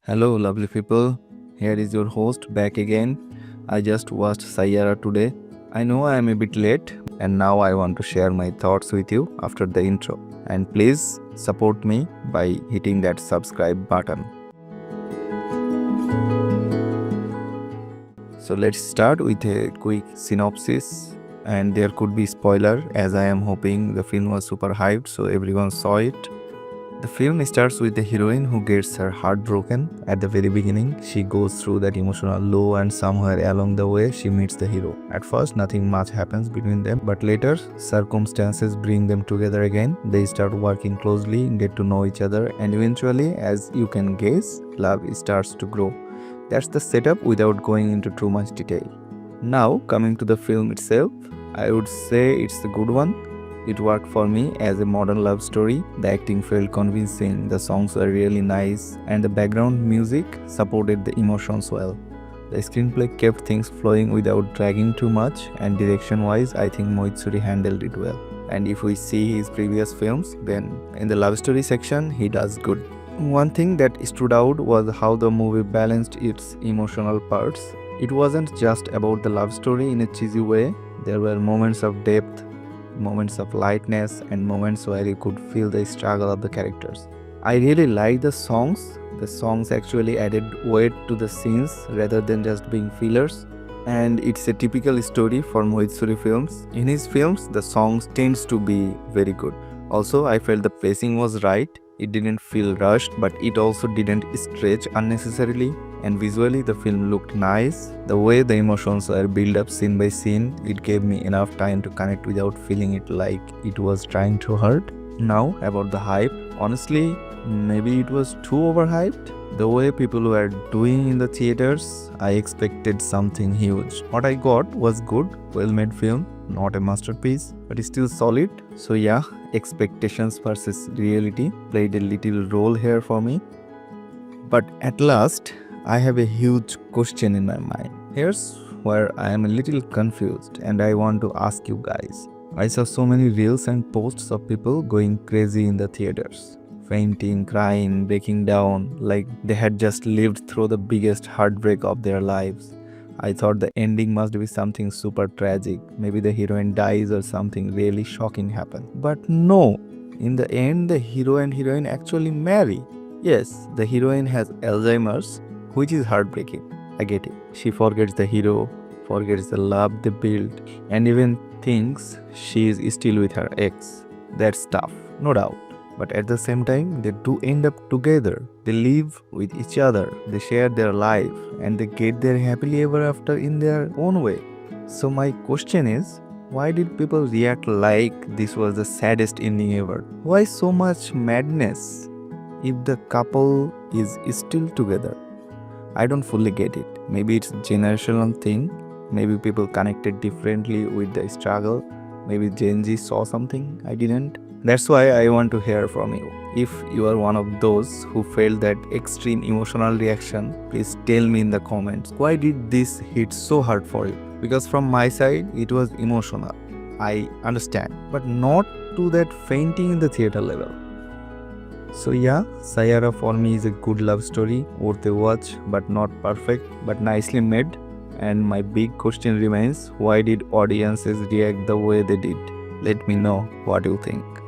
Hello, lovely people. Here is your host back again. I just watched Saiyara today. I know I am a bit late, and now I want to share my thoughts with you after the intro. And please support me by hitting that subscribe button. So let's start with a quick synopsis. And there could be spoiler, as I am hoping the film was super hyped, so everyone saw it. The film starts with the heroine who gets her heart broken. At the very beginning, she goes through that emotional low, and somewhere along the way, she meets the hero. At first, nothing much happens between them, but later, circumstances bring them together again. They start working closely, get to know each other, and eventually, as you can guess, love starts to grow. That's the setup without going into too much detail. Now, coming to the film itself, I would say it's a good one. It worked for me as a modern love story. The acting felt convincing, the songs were really nice, and the background music supported the emotions well. The screenplay kept things flowing without dragging too much, and direction wise, I think Mohit Suri handled it well. And if we see his previous films, then in the love story section, he does good. One thing that stood out was how the movie balanced its emotional parts. It wasn't just about the love story in a cheesy way, there were moments of depth, moments of lightness, and moments where you could feel the struggle of the characters. I really like the songs. The songs actually added weight to the scenes rather than just being fillers. And it's a typical story for Mohit Suri films. In his films, the songs tends to be very good. Also, I felt the pacing was right. It didn't feel rushed, but it also didn't stretch unnecessarily. And visually, the film looked nice. The way the emotions were built up scene by scene, it gave me enough time to connect without feeling it like it was trying to hurt. Now, about the hype, honestly, maybe it was too overhyped. The way people were doing in the theaters, I expected something huge. What I got was good, well-made film, not a masterpiece, but it's still solid. So yeah, expectations versus reality played a little role here for me. But at last, I have a huge question in my mind. Here's where I am a little confused, and I want to ask you guys. I saw so many reels and posts of people going crazy in the theaters, fainting, crying, breaking down, like they had just lived through the biggest heartbreak of their lives. I thought the ending must be something super tragic. Maybe the heroine dies or something really shocking happens. But no, in the end, the hero and heroine actually marry. Yes, the heroine has Alzheimer's, which is heartbreaking. I get it. She forgets the hero, forgets the love they built, and even thinks she is still with her ex. That's tough, no doubt. But at the same time, they do end up together. They live with each other, they share their life, and they get their happily ever after in their own way. So, my question is, why did people react like this was the saddest ending ever? Why so much madness if the couple is still together? I don't fully get it. Maybe it's a generational thing. Maybe people connected differently with the struggle. Maybe Gen Z saw something I didn't. That's why I want to hear from you. If you are one of those who felt that extreme emotional reaction, please tell me in the comments. Why did this hit so hard for you? Because from my side, it was emotional. I understand. But not to that fainting in the theater level. So yeah, Saiyara for me is a good love story, worth a watch, but not perfect, but nicely made. And my big question remains, why did audiences react the way they did? Let me know what you think.